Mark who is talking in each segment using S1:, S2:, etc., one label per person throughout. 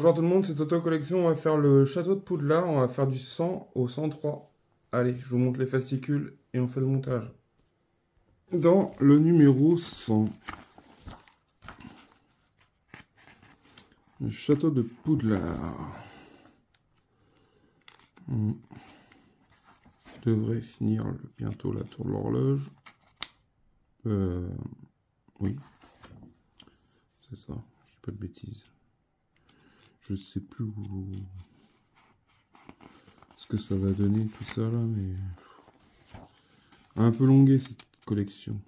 S1: Bonjour tout le monde, c'est Toto Collection. On va faire le château de Poudlard. On va faire du 100 au 103. Allez, je vous montre les fascicules et on fait le montage. Dans le numéro 100, le château de Poudlard. On devrait finir bientôt la tour de l'horloge. Oui, c'est ça, je dis pas de bêtises. Je sais plus ce que ça va donner tout ça là, mais un peu longué cette collection.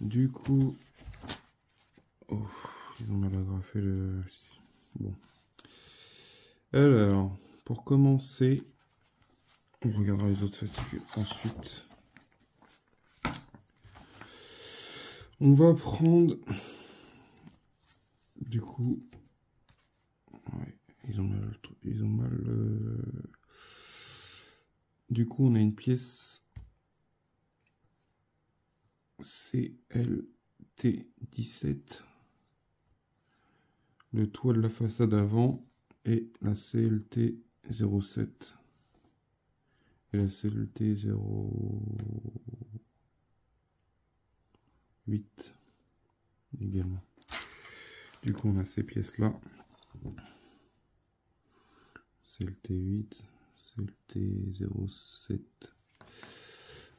S1: Du coup, oh, ils ont mal agrafé le... Bon. Alors, pour commencer, on regardera les autres fascicules ensuite. On va prendre, du coup, ouais, ils ont mal, du coup, on a une pièce CLT17, le toit de la façade avant, et la CLT07 et la CLT08 également. Du coup, on a ces pièces là, CLT8, CLT07,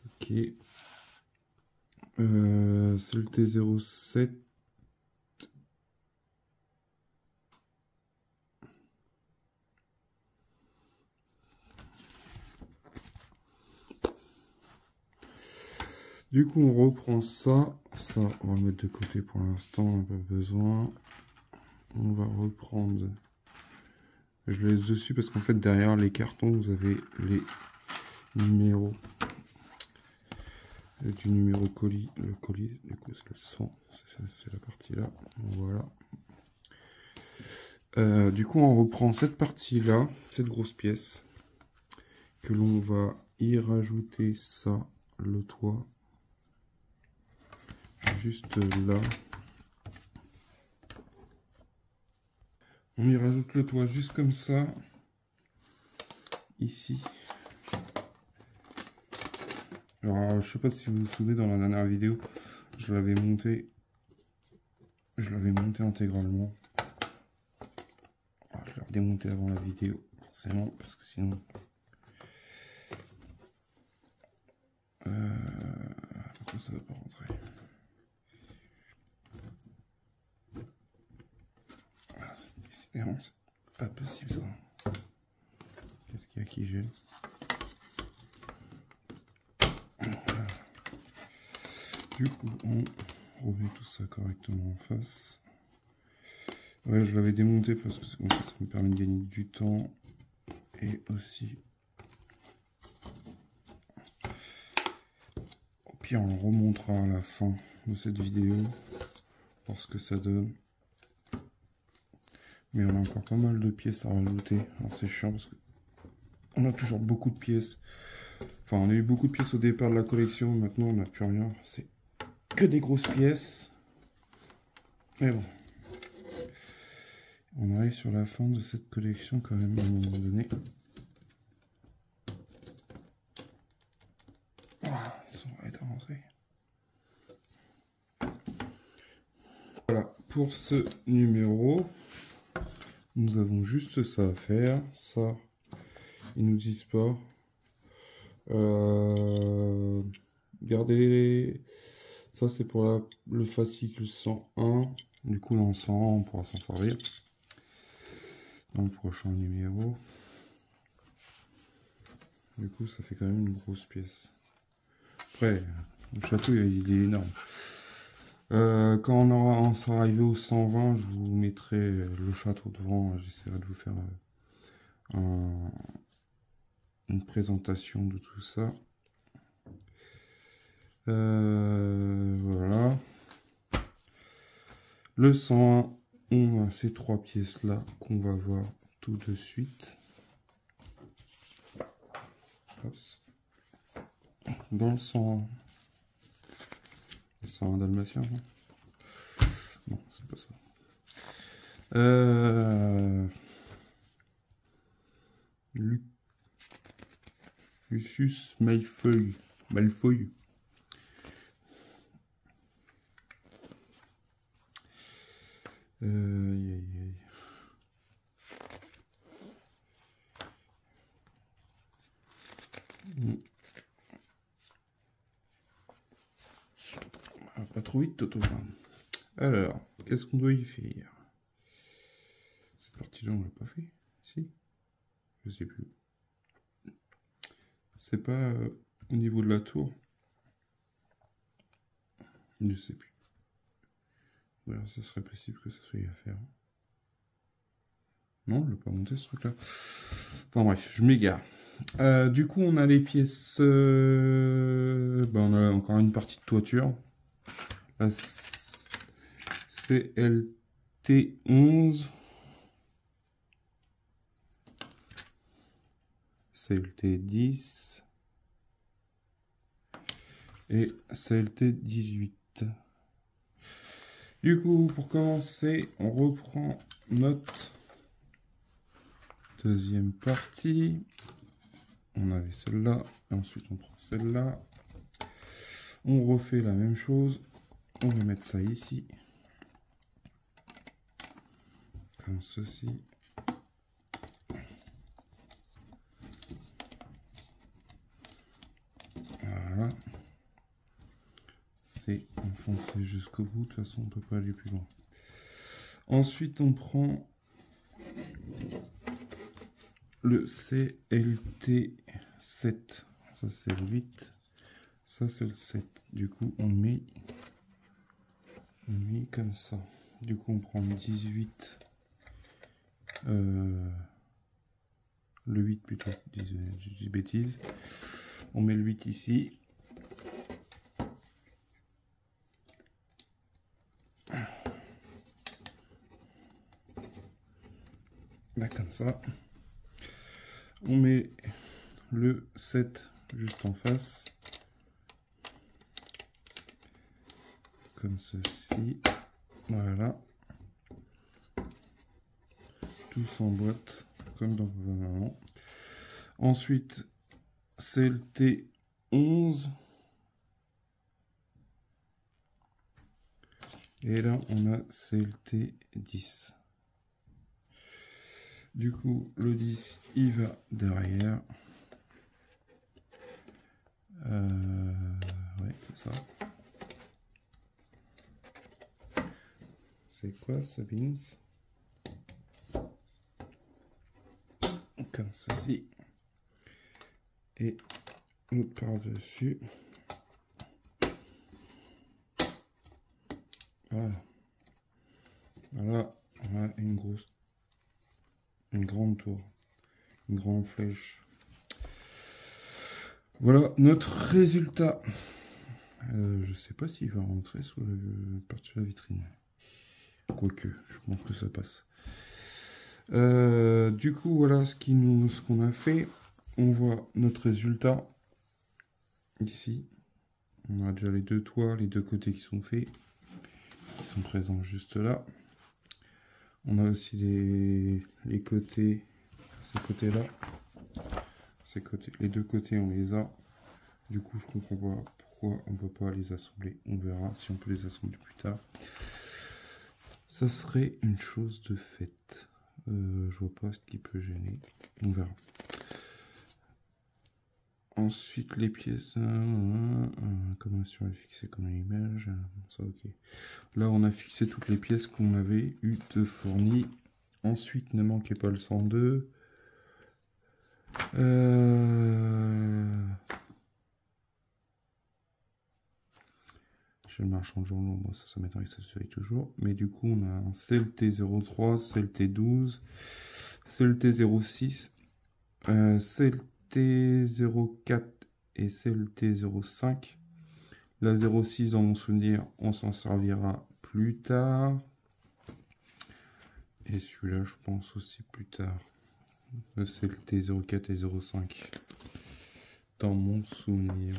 S1: ok. CLT07, du coup on reprend ça, on va le mettre de côté pour l'instant, on n'a pas besoin. On va reprendre, je le laisse dessus parce qu'en fait derrière les cartons vous avez les numéros du numéro colis, le colis, du coup c'est le 100, c'est la partie là, voilà. Du coup on reprend cette partie là, cette grosse pièce, que l'on va y rajouter ça, le toit, juste là. On y rajoute le toit juste comme ça, ici. Alors, je sais pas si vous vous souvenez, dans la dernière vidéo, je l'avais monté intégralement. Alors, je l'ai redémonté avant la vidéo, forcément, parce que sinon... pourquoi ça va pas rentrer? Ah, c'est pas possible ça. Qu'est-ce qu'il y a qui gêne? Du coup, on remet tout ça correctement en face. Ouais, je l'avais démonté parce que ça me permet de gagner du temps. Et aussi, au pire, on le remontera à la fin de cette vidéo, voir ce que ça donne. Mais on a encore pas mal de pièces à rajouter. Alors c'est chiant parce que on a toujours beaucoup de pièces. Enfin, on a eu beaucoup de pièces au départ de la collection. Maintenant, on n'a plus rien. C'est que des grosses pièces. Mais bon. On arrive sur la fin de cette collection quand même à un moment donné. Ah, ils sont être rentrés. Voilà, pour ce numéro, nous avons juste ça à faire. Ça, ils nous disent pas. Regardez, ça c'est pour le fascicule 101. Du coup, dans le 101, on pourra s'en servir dans le prochain numéro. Du coup, ça fait quand même une grosse pièce. Après, le château, il est énorme. Quand on sera arrivé au 120, je vous mettrai le château devant. J'essaierai de vous faire une présentation de tout ça. Voilà. Le 101, on a ces trois pièces là qu'on va voir tout de suite. Hops. Dans le 101, le 101 dalmatien, non, c'est pas ça. Lucius Malfoy. Malfoy. Aïe, aïe, aïe. Ah, pas trop vite, Toto. Alors, qu'est-ce qu'on doit y faire? Cette partie-là, on l'a pas fait? Si? Je sais plus. C'est pas au niveau de la tour? Je sais plus. Voilà, ce serait possible que ça soit à faire. Non, je ne l'ai pas monté ce truc-là. Enfin bref, je m'égare. Du coup, on a les pièces. On a encore une partie de toiture. La CLT11. CLT10. Et CLT18. Du coup, pour commencer, on reprend notre deuxième partie. On avait celle-là, et ensuite on prend celle-là. On refait la même chose. On va mettre ça ici. Comme ceci. Voilà. C'est enfoncé jusqu'au bout. De toute façon, on ne peut pas aller plus loin. Ensuite, on prend le CLT7. Ça, c'est le 8. Ça, c'est le 7. Du coup, on met comme ça. Du coup, on prend le 18. Le 8 plutôt. Je dis bêtises. On met le 8 ici. Là, comme ça. On met le 7 juste en face. Comme ceci. Voilà. Tous en boîte. Comme dans le moment. Ensuite, CLT 11. Et là, on a CLT 10. Du coup, le 10, il va derrière. Ouais, c'est ça. C'est quoi ce beans? Comme ceci. Et l'autre par-dessus. Voilà. Voilà, on a une grande tour. Une grande flèche. Voilà notre résultat. Je sais pas s'il va rentrer sous par-dessus la vitrine. Quoique, je pense que ça passe. Du coup, voilà ce qu'on a fait. On voit notre résultat ici. On a déjà les deux toits, les deux côtés qui sont faits. Ils sont présents juste là. On a aussi les côtés, ces côtés-là. Les deux côtés, on les a. Du coup, je comprends pas pourquoi on peut pas les assembler. On verra si on peut les assembler plus tard. Ça serait une chose de faite. Je vois pas ce qui peut gêner. On verra. Ensuite, les pièces. Comment sur les fixer comme l'image. Ça, ok. Là, on a fixé toutes les pièces qu'on avait eu de fournies. Ensuite, ne manquez pas le 102. Chez le marchand de journaux, moi ça m'étonnerait que ça se fait toujours. Mais du coup, on a un CLT03, CLT12, CLT06, CLT04 et CLT05. La 06, dans mon souvenir, on s'en servira plus tard. Et celui-là, je pense aussi plus tard. Le CLT04 et 05. Dans mon souvenir.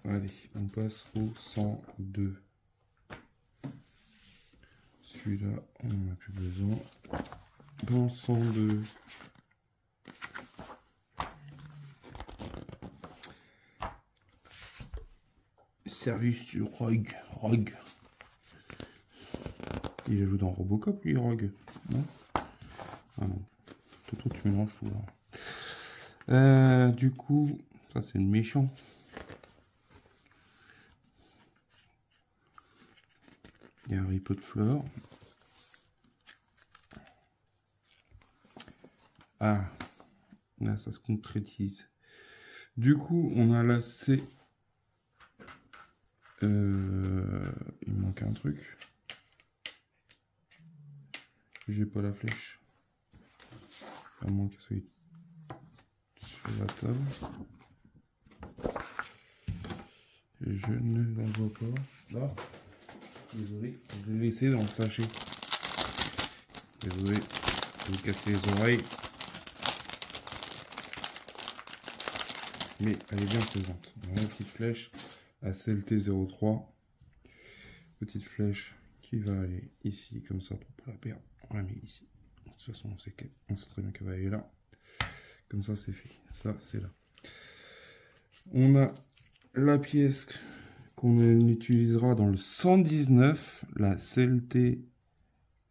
S1: Allez, on passe au 102. celui-là, on n'en a plus besoin. Dans 102. Service du Rogue. Rogue. Il a joué dans Robocop, lui, Rogue. Non? Ah non. Tout tu mélanges tout là. Du coup, ça c'est le méchant. Il y a Harry Potter. Ah, là ça se concrétise. Du coup, on a la C. Il manque un truc. J'ai pas la flèche. À moins qu'elle soit sur la table. Je ne la vois pas. Là. Désolé, je l'ai laissé dans le sachet. Désolé, je vais casser les oreilles. Mais elle est bien présente. Voilà la petite flèche à CLT03. Petite flèche qui va aller ici, comme ça, pour pas la perdre. On la met ici. De toute façon, on sait très bien qu'elle va aller là. Comme ça, c'est fait. Ça, c'est là. On a la pièce qu'on utilisera dans le 119, la CLT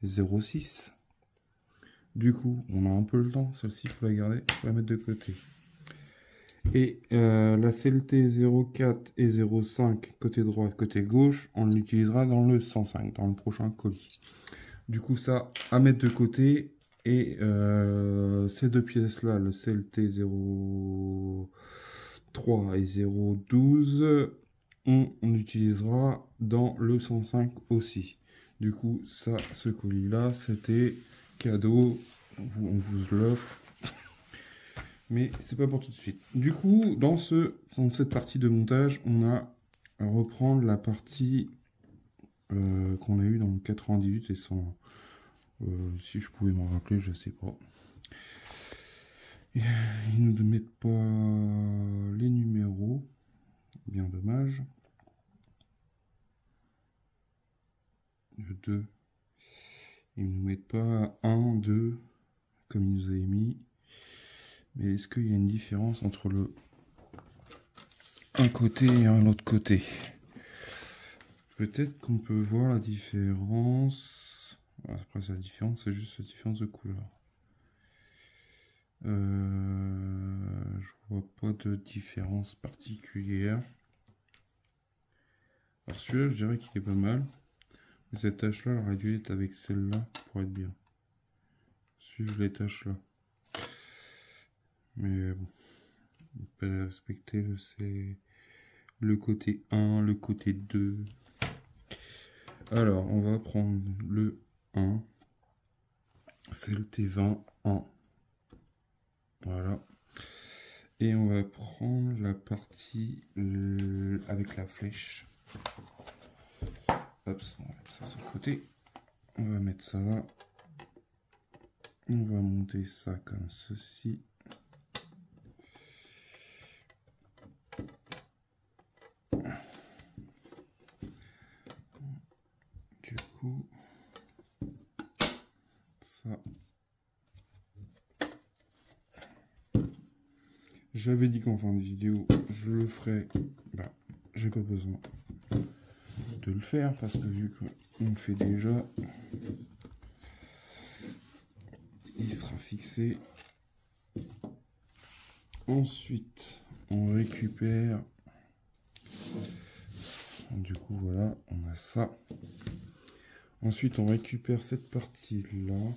S1: 06. Du coup, on a un peu le temps. Celle-ci, il faut la garder, il faut la mettre de côté. Et la CLT 04 et 05, côté droit, côté gauche, on l'utilisera dans le 105, dans le prochain colis. Du coup, ça à mettre de côté. Et ces deux pièces-là, le CLT 03 et 012, on utilisera dans le 105 aussi. Du coup, ça, ce colis-là, c'était cadeau. On vous l'offre. Mais c'est pas pour tout de suite. Du coup, dans cette partie de montage, on a à reprendre la partie qu'on a eue dans le 98 et 100. Si je pouvais m'en rappeler, je sais pas. Ils ne mettent pas les numéros. Bien dommage. Le 2. Ils ne nous mettent pas 1, 2, comme ils nous avaient mis. Mais est-ce qu'il y a une différence entre un côté et un autre côté? Peut-être qu'on peut voir la différence. Après, la différence, c'est juste la différence de couleur. Je vois pas de différence particulière. Alors celui-là, je dirais qu'il est pas mal. Mais cette tâche-là, elle aurait dû être avec celle-là pour être bien. Suivre les tâches là. Mais bon, on peut respecter le côté 1, le côté 2. Alors, on va prendre le 1. C'est le T20 1. Voilà. Et on va prendre la partie avec la flèche. Hop, on va mettre ça sur le côté. On va mettre ça là. On va monter ça comme ceci. Du coup, ça. J'avais dit qu'en fin de vidéo, je le ferais. Bah, j'ai pas besoin de le faire parce que vu qu'on le fait déjà, il sera fixé. Ensuite, on récupère. Du coup, voilà, on a ça. Ensuite, on récupère cette partie-là.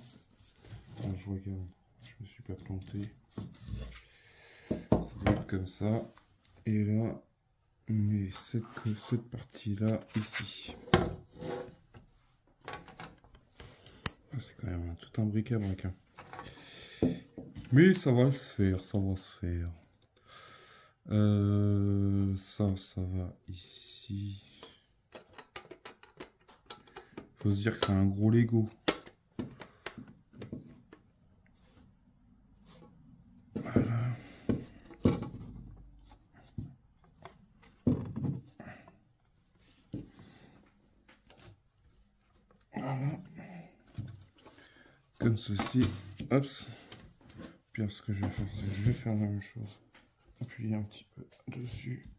S1: Je regarde, je me suis pas planté. Ça va être comme ça. Et là, on met cette partie-là ici. Ah, c'est quand même tout un bric-à-brac. Hein. Mais ça va se faire, ça va se faire. Ça va ici. Faut se dire que c'est un gros Lego. Voilà. Voilà. comme ceci. Hop. Puis ce que je vais faire, c'est que je vais faire la même chose. Appuyer un petit peu dessus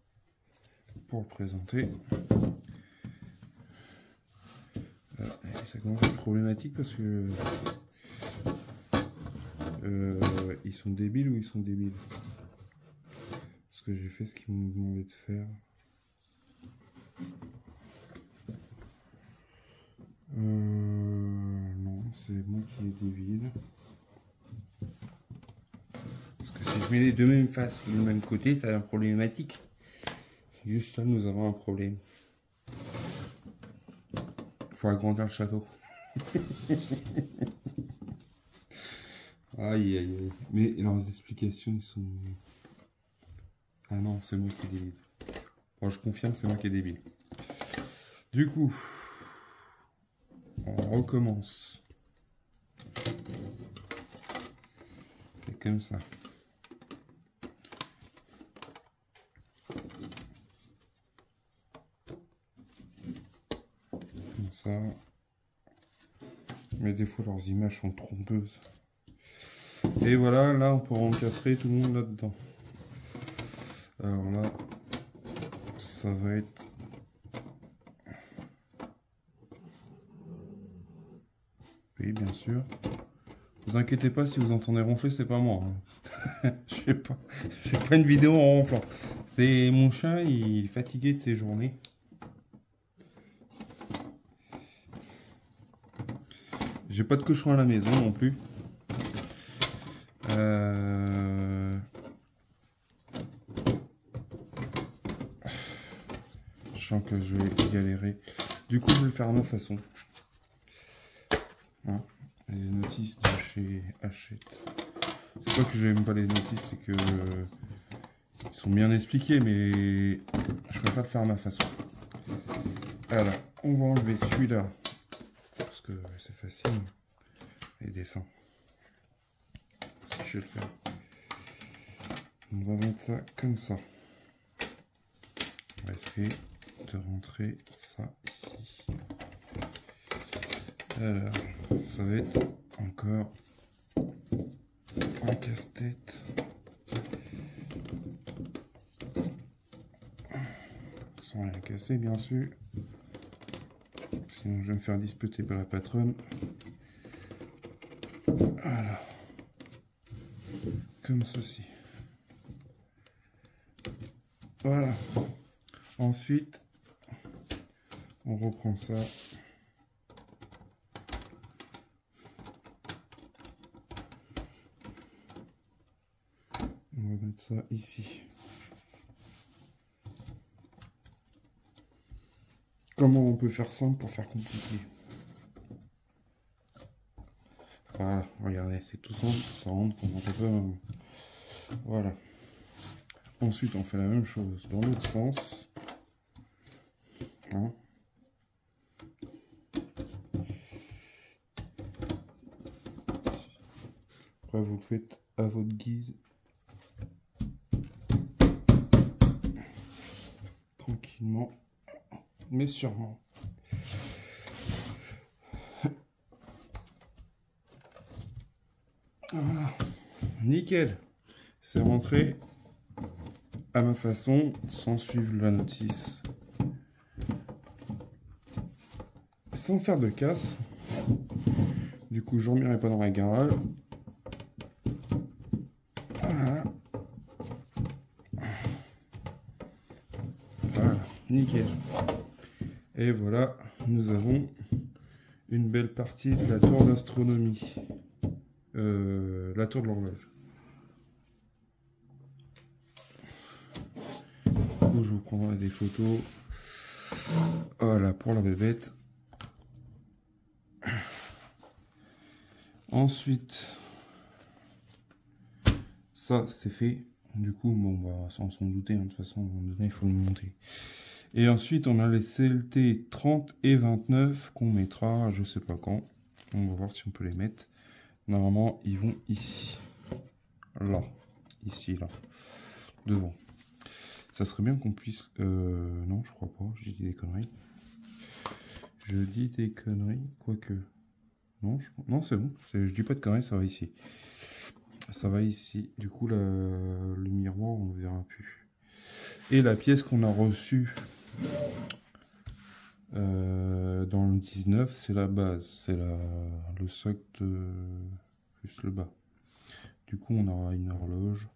S1: pour le présenter. Ça commence à être problématique parce que ils sont débiles ou ils sont débiles. Parce que j'ai fait ce qu'ils m'ont demandé de faire. Non, c'est moi qui est débile. Parce que si je mets les deux mêmes faces du même côté, ça devient problématique. Juste là, nous avons un problème. Il faut agrandir le château. Aïe, aïe, aïe. Mais leurs explications, ils sont... Ah non, c'est moi qui est débile. Bon, je confirme, c'est moi qui est débile. Du coup, on recommence. C'est comme ça. Comme ça. Mais des fois, leurs images sont trompeuses. Et voilà, là, on pourra encastrer tout le monde là-dedans. Alors là, ça va être... Oui, bien sûr. Vous inquiétez pas, si vous entendez ronfler, c'est pas moi. Hein. Je fais pas une vidéo en ronflant. C'est mon chat, il est fatigué de ses journées. J'ai pas de cochon à la maison non plus. Je sens que je vais galérer. Du coup, je vais le faire à ma façon. Hein, les notices de chez Hachette. C'est pas que j'aime pas les notices, c'est que ils sont bien expliqués, mais je préfère le faire à ma façon. Alors, on va enlever celui-là parce que c'est facile. Les dessins. Si je vais le faire. On va mettre ça comme ça. On va essayer de rentrer ça ici. Alors, ça va être encore un casse-tête. Sans rien casser, bien sûr. Sinon, je vais me faire disputer par la patronne. Voilà. Comme ceci. Voilà. Ensuite, on reprend ça. On va mettre ça ici. Comment on peut faire simple pour faire compliqué? Voilà, regardez, c'est tout simple, ça rentre comme on peut. Voilà. Ensuite, on fait la même chose dans l'autre sens. Hein. Après, vous le faites à votre guise. Tranquillement, mais sûrement. Voilà. Nickel. C'est rentré à ma façon, sans suivre la notice. Sans faire de casse. Du coup, je ne remettrai pas dans la garage. Voilà. Voilà, nickel. Et voilà, nous avons une belle partie de la tour d'astronomie. La tour de l'horloge. Je vous prendrai des photos. Voilà pour la bébête. Ensuite, ça c'est fait. Du coup, bon, bah, sans s'en douter, hein, de toute façon, à un moment donné, il faut le monter. Et ensuite, on a les CLT 30 et 29 qu'on mettra, je sais pas quand. On va voir si on peut les mettre. Normalement, ils vont ici. Là. Ici, là. Devant. Ça serait bien qu'on puisse... non, je crois pas. Je dis des conneries. Je dis des conneries, quoique... Non, non c'est bon. Je dis pas de conneries, ça va ici. Ça va ici. Du coup, le miroir, on ne verra plus. Et la pièce qu'on a reçue dans le 19, c'est la base. C'est le socle juste le bas. Du coup, on aura une horloge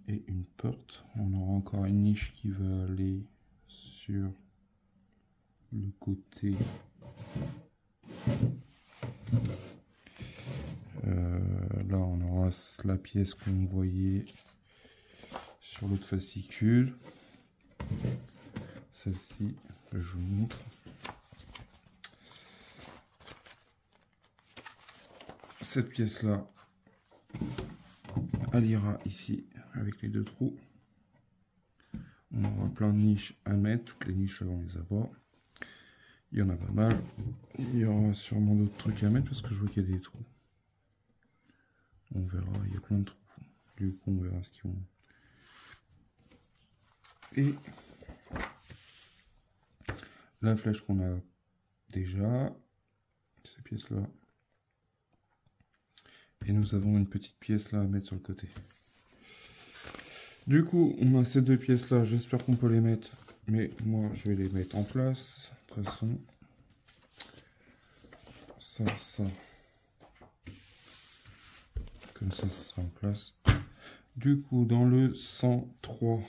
S1: et une porte. On aura encore une niche qui va aller sur le côté. Là, on aura la pièce qu'on voyait sur l'autre fascicule. Celle-ci, je vous montre. Cette pièce-là, elle ira ici avec les deux trous. On aura plein de niches à mettre. Toutes les niches, on les avoir. Il y en a pas mal. Il y aura sûrement d'autres trucs à mettre parce que je vois qu'il y a des trous. On verra, il y a plein de trous. Du coup, on verra ce qu'ils ont. Et la flèche qu'on a déjà, ces pièces-là. Et nous avons une petite pièce là à mettre sur le côté. Du coup, on a ces deux pièces-là. J'espère qu'on peut les mettre. Mais moi, je vais les mettre en place. De toute façon, ça. Comme ça sera en place. Du coup, dans le 103,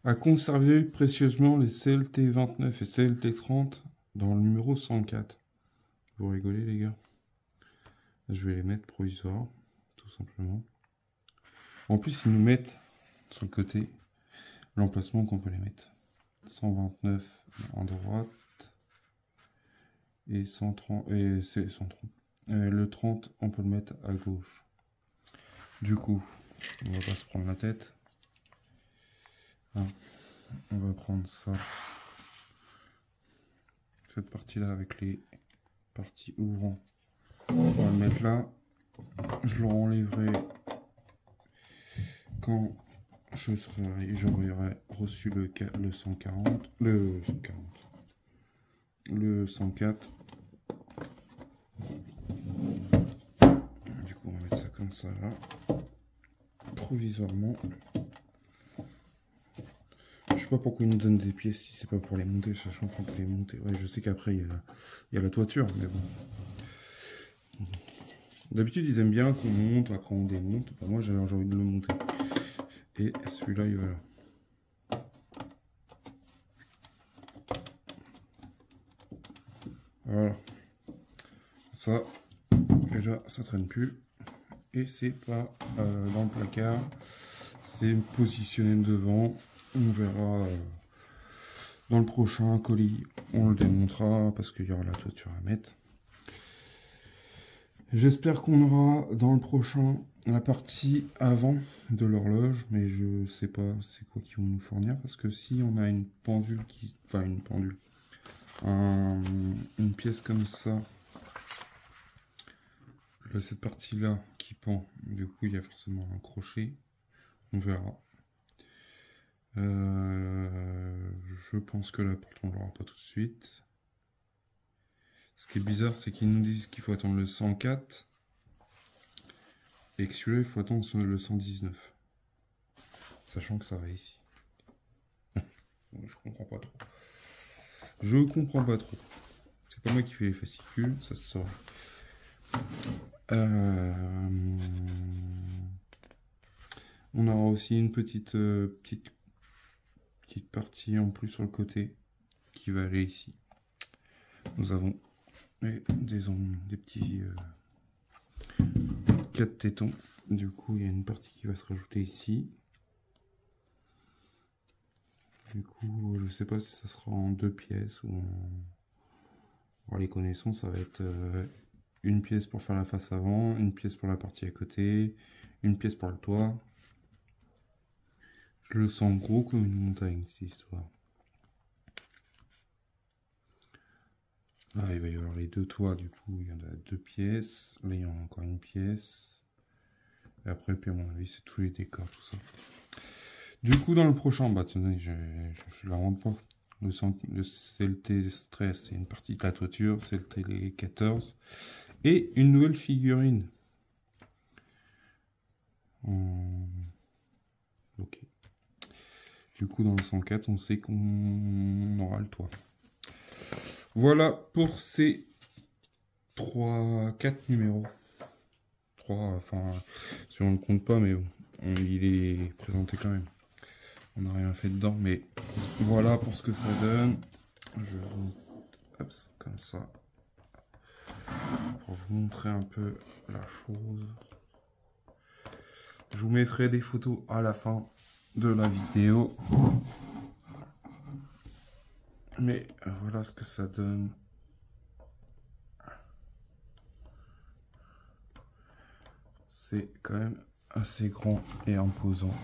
S1: à conserver précieusement les CLT 29 et CLT 30 dans le numéro 104. Vous rigolez les gars? Je vais les mettre provisoires, tout simplement. En plus, ils nous mettent sur le côté l'emplacement qu'on peut les mettre. 129 en droite et 130 et c'est 130. Le 30, on peut le mettre à gauche. Du coup, on va pas se prendre la tête. On va prendre ça, cette partie-là avec les parties ouvrant. On va le mettre là. Je le enlèverai quand j'aurai reçu le 140, le 104. Du coup, on va mettre ça comme ça là, provisoirement. Je sais pas pourquoi ils nous donnent des pièces si c'est pas pour les monter, sachant qu'on peut les monter. Ouais, je sais qu'après il y a la toiture, mais bon. D'habitude ils aiment bien qu'on monte, après on démonte. Bah, moi j'ai envie de le monter. Et celui-là il va là. Voilà. Ça, déjà ça traîne plus. Et c'est pas dans le placard. C'est positionné devant. On verra dans le prochain colis. On le démontera parce qu'il y aura la toiture à mettre. J'espère qu'on aura dans le prochain la partie avant de l'horloge, mais je sais pas c'est quoi qu'ils vont nous fournir parce que si on a une pendule une pièce comme ça, là, cette partie là qui pend, du coup il y a forcément un crochet, on verra. Je pense que la porte on l'aura pas tout de suite. Ce qui est bizarre, c'est qu'ils nous disent qu'il faut attendre le 104 et que celui-là il faut attendre le 119, sachant que ça va ici. Je comprends pas trop. Je comprends pas trop. C'est pas moi qui fais les fascicules, ça se sort. On aura aussi une petite partie en plus sur le côté qui va aller ici. Nous avons des petits 4 tétons. Du coup, il y a une partie qui va se rajouter ici. Du coup, je sais pas si ça sera en 2 pièces ou en... Alors, les connaissances, ça va être une pièce pour faire la face avant, une pièce pour la partie à côté, une pièce pour le toit. Je le sens gros comme une montagne, cette histoire. Là, il va y avoir les deux toits, du coup, il y en a 2 pièces. Là, il y en a encore une pièce. Et après, puis à mon avis, c'est tous les décors, tout ça. Du coup, dans le prochain, bah, tenez, je la rentre pas. Le CLT Stress, c'est une partie de la toiture. CLT les 14. Et une nouvelle figurine. Ok. Du coup, dans le 104, on sait qu'on aura le toit. Voilà pour ces 4 numéros. 3, enfin, si on ne le compte pas, mais bon, il est présenté quand même. On n'a rien fait dedans, mais voilà pour ce que ça donne. Je vous... Hop, comme ça. Pour vous montrer un peu la chose. Je vous mettrai des photos à la fin de la vidéo. Mais voilà ce que ça donne. C'est quand même assez grand et imposant.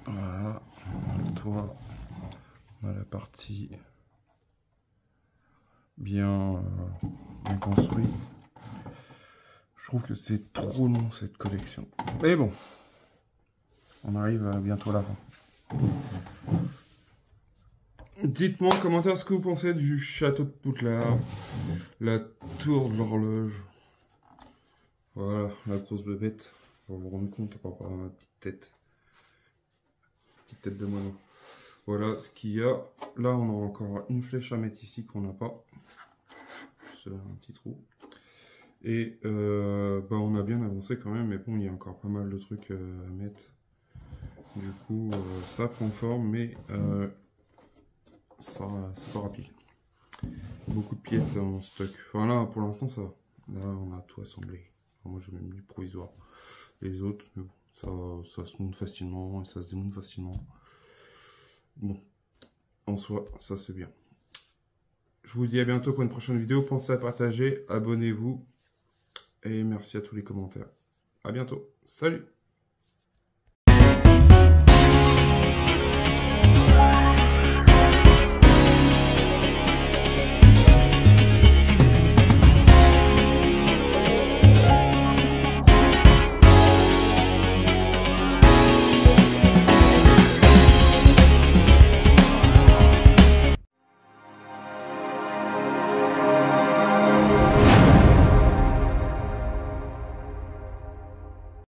S1: Voilà, on a le toit, on a la partie bien construite. Je trouve que c'est trop long cette collection. Mais bon, on arrive bientôt à la fin. Dites-moi en commentaire ce que vous pensez du château de Poudlard, la tour de l'horloge. Voilà, la grosse bébête. Pour vous rendre compte par rapport à ma petite tête. Petite tête de moineau. Voilà ce qu'il y a. Là, on a encore une flèche à mettre ici qu'on n'a pas. Juste là, un petit trou. Et bah, on a bien avancé quand même, mais bon, il y a encore pas mal de trucs à mettre. Du coup, ça prend forme, mais ça c'est pas rapide. Beaucoup de pièces en stock. Enfin là, pour l'instant, ça va. Là, on a tout assemblé. Enfin, moi, j'ai même mis provisoire. Les autres, mais bon, ça se monte facilement et ça se démonte facilement. Bon, en soi, ça c'est bien. Je vous dis à bientôt pour une prochaine vidéo. Pensez à partager, abonnez-vous et merci à tous les commentaires. À bientôt. Salut!